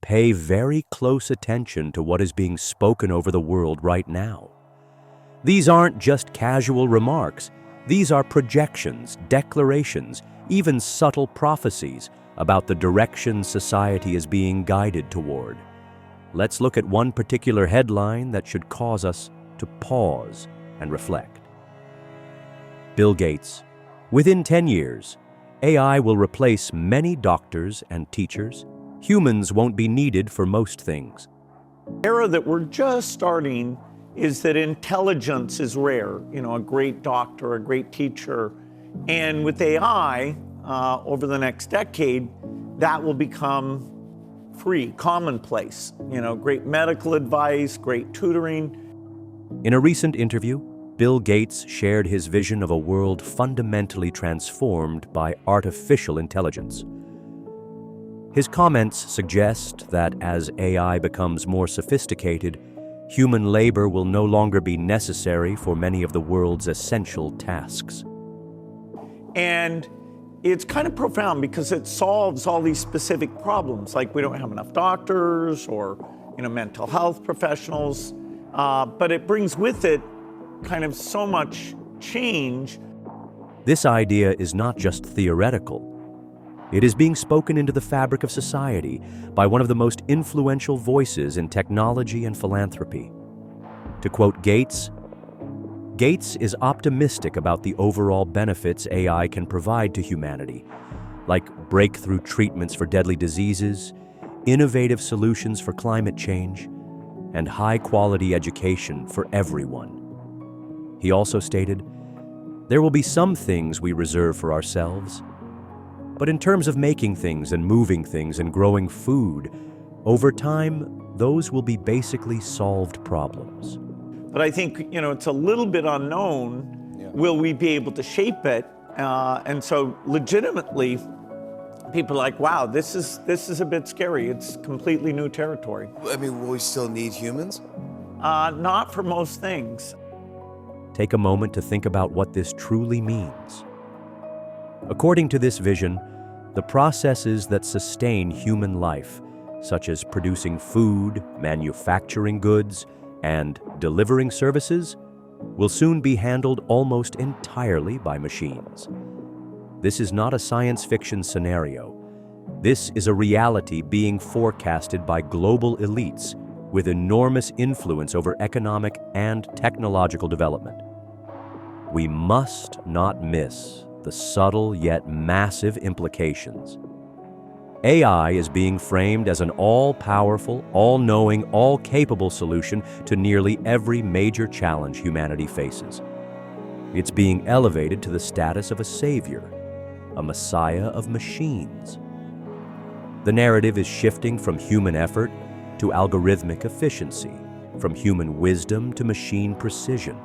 pay very close attention to what is being spoken over the world right now. These aren't just casual remarks. These are projections, declarations, even subtle prophecies about the direction society is being guided toward. Let's look at one particular headline that should cause us to pause and reflect. Bill Gates: within 10 years, AI will replace many doctors and teachers. Humans won't be needed for most things. The era that we're just starting is that intelligence is rare. A great doctor, a great teacher. And with AI, over the next decade, that will become free, commonplace. Great medical advice, great tutoring. In a recent interview, Bill Gates shared his vision of a world fundamentally transformed by artificial intelligence. His comments suggest that as AI becomes more sophisticated, human labor will no longer be necessary for many of the world's essential tasks. And it's kind of profound because it solves all these specific problems, like we don't have enough doctors or mental health professionals, but it brings with it kind of so much change. This idea is not just theoretical. It is being spoken into the fabric of society by one of the most influential voices in technology and philanthropy. To quote Gates, "Gates is optimistic about the overall benefits AI can provide to humanity, like breakthrough treatments for deadly diseases, innovative solutions for climate change, and high-quality education for everyone." He also stated, "There will be some things we reserve for ourselves, but in terms of making things and moving things and growing food, over time, those will be basically solved problems." But I think, it's a little bit unknown. Yeah. Will we be able to shape it? And so legitimately, people are like, wow, this is a bit scary. It's completely new territory. I mean, will we still need humans? Not for most things. Take a moment to think about what this truly means. According to this vision, the processes that sustain human life, such as producing food, manufacturing goods, and delivering services, will soon be handled almost entirely by machines. This is not a science fiction scenario. This is a reality being forecasted by global elites with enormous influence over economic and technological development. We must not miss the subtle yet massive implications. AI is being framed as an all-powerful, all-knowing, all-capable solution to nearly every major challenge humanity faces. It's being elevated to the status of a savior, a messiah of machines. The narrative is shifting from human effort to algorithmic efficiency, from human wisdom to machine precision.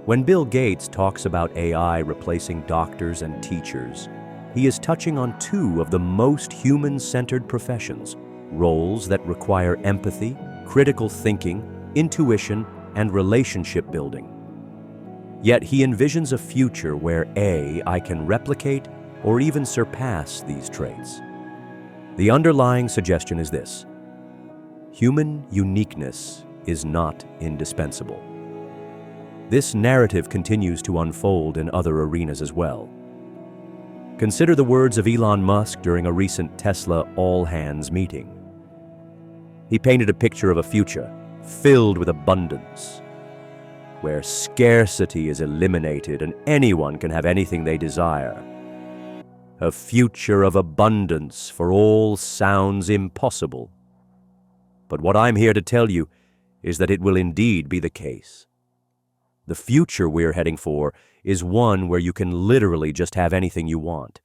When Bill Gates talks about AI replacing doctors and teachers, he is touching on two of the most human-centered professions, roles that require empathy, critical thinking, intuition, and relationship building. Yet he envisions a future where AI can replicate or even surpass these traits. The underlying suggestion is this: human uniqueness is not indispensable. This narrative continues to unfold in other arenas as well. Consider the words of Elon Musk during a recent Tesla all-hands meeting. He painted a picture of a future filled with abundance, where scarcity is eliminated and anyone can have anything they desire. A future of abundance for all sounds impossible. But what I'm here to tell you is that it will indeed be the case. The future we're heading for is one where you can literally just have anything you want,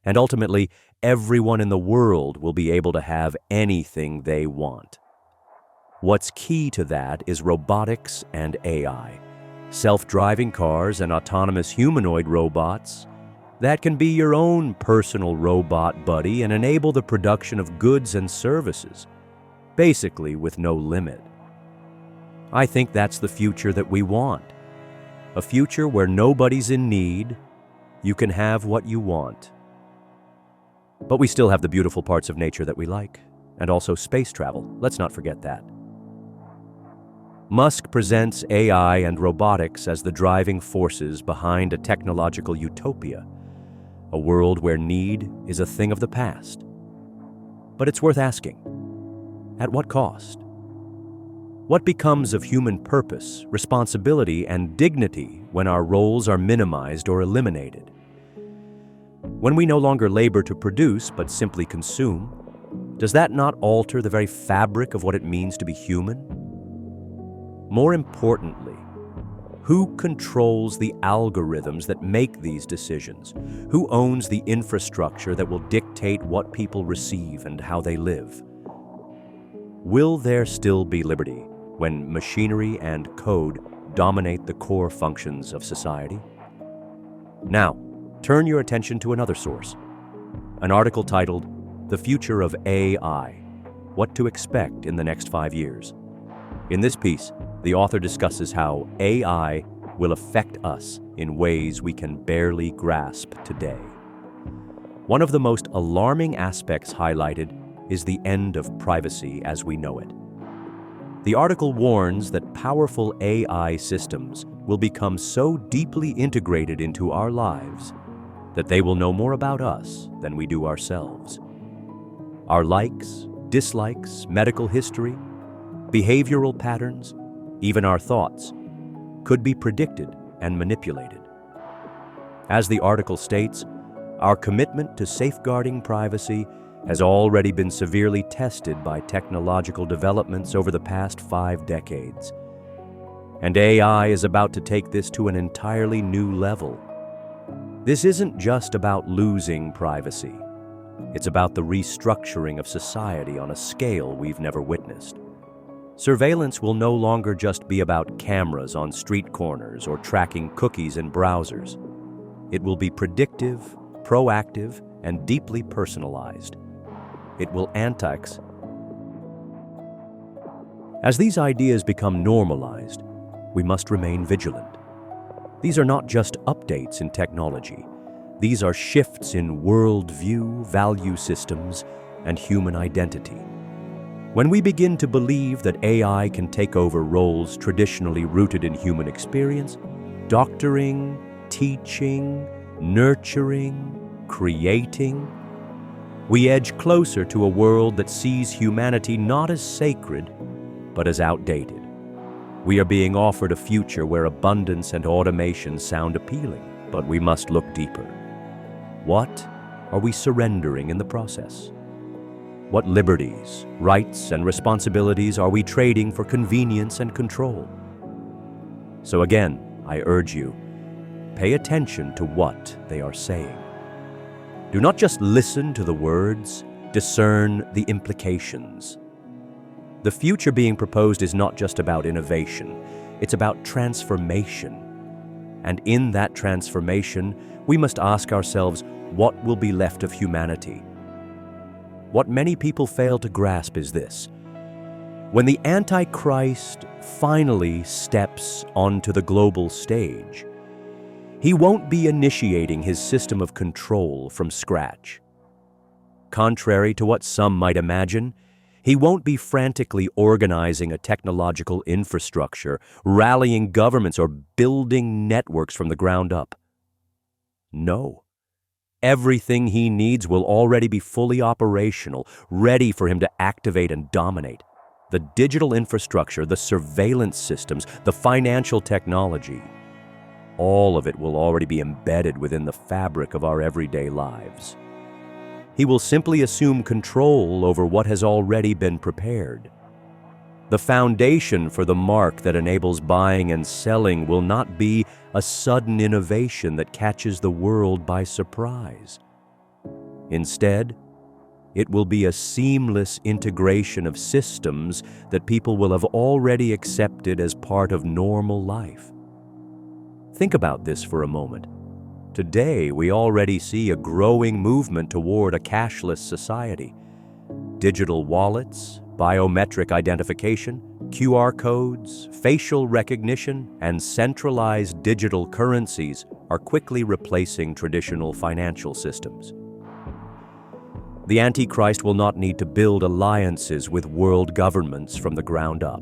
and ultimately, everyone in the world will be able to have anything they want. What's key to that is robotics and AI, self-driving cars and autonomous humanoid robots that can be your own personal robot buddy and enable the production of goods and services, basically with no limit. I think that's the future that we want. A future where nobody's in need, you can have what you want. But we still have the beautiful parts of nature that we like. and also space travel. Let's not forget that. Musk presents AI and robotics as the driving forces behind a technological utopia, a world where need is a thing of the past. But it's worth asking, at what cost? What becomes of human purpose, responsibility, and dignity when our roles are minimized or eliminated? When we no longer labor to produce but simply consume, does that not alter the very fabric of what it means to be human? More importantly, who controls the algorithms that make these decisions? Who owns the infrastructure that will dictate what people receive and how they live? Will there still be liberty when machinery and code dominate the core functions of society? Now, turn your attention to another source, an article titled "The Future of AI: What to Expect in the Next 5 Years." In this piece, the author discusses how AI will affect us in ways we can barely grasp today. One of the most alarming aspects highlighted is the end of privacy as we know it. The article warns that powerful AI systems will become so deeply integrated into our lives that they will know more about us than we do ourselves. Our likes, dislikes, medical history, behavioral patterns, even our thoughts, could be predicted and manipulated. As the article states, our commitment to safeguarding privacy has already been severely tested by technological developments over the past 5 decades. And AI is about to take this to an entirely new level. This isn't just about losing privacy. It's about the restructuring of society on a scale we've never witnessed. Surveillance will no longer just be about cameras on street corners or tracking cookies in browsers. It will be predictive, proactive, and deeply personalized. It will anti-x. As these ideas become normalized, we must remain vigilant. These are not just updates in technology. These are shifts in worldview, value systems, and human identity. When we begin to believe that AI can take over roles traditionally rooted in human experience, doctoring, teaching, nurturing, creating, we edge closer to a world that sees humanity not as sacred, but as outdated. We are being offered a future where abundance and automation sound appealing, but we must look deeper. What are we surrendering in the process? What liberties, rights, and responsibilities are we trading for convenience and control? So again, I urge you, pay attention to what they are saying. Do not just listen to the words, discern the implications. The future being proposed is not just about innovation, it's about transformation. And in that transformation, we must ask ourselves, what will be left of humanity? What many people fail to grasp is this: when the Antichrist finally steps onto the global stage, he won't be initiating his system of control from scratch. Contrary to what some might imagine, he won't be frantically organizing a technological infrastructure, rallying governments, or building networks from the ground up. No. Everything he needs will already be fully operational, ready for him to activate and dominate. The digital infrastructure, the surveillance systems, the financial technology, all of it will already be embedded within the fabric of our everyday lives. He will simply assume control over what has already been prepared. The foundation for the mark that enables buying and selling will not be a sudden innovation that catches the world by surprise. Instead, it will be a seamless integration of systems that people will have already accepted as part of normal life. Think about this for a moment. Today, we already see a growing movement toward a cashless society. Digital wallets, biometric identification, QR codes, facial recognition, and centralized digital currencies are quickly replacing traditional financial systems. The Antichrist will not need to build alliances with world governments from the ground up.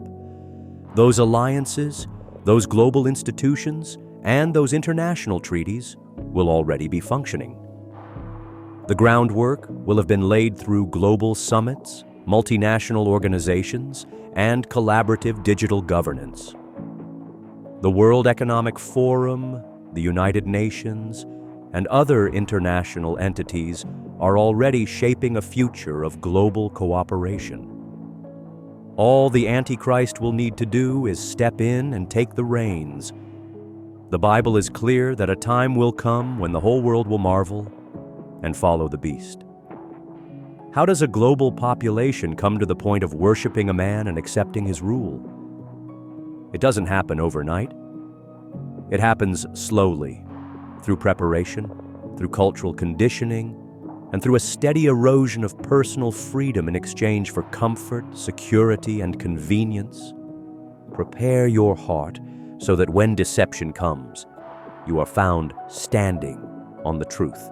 Those alliances, those global institutions, and those international treaties will already be functioning. The groundwork will have been laid through global summits, multinational organizations, and collaborative digital governance. The World Economic Forum, the United Nations, and other international entities are already shaping a future of global cooperation. All the Antichrist will need to do is step in and take the reins. The Bible is clear that a time will come when the whole world will marvel and follow the beast. How does a global population come to the point of worshiping a man and accepting his rule? It doesn't happen overnight. It happens slowly, through preparation, through cultural conditioning, and through a steady erosion of personal freedom in exchange for comfort, security, and convenience. Prepare your heart so that when deception comes, you are found standing on the truth.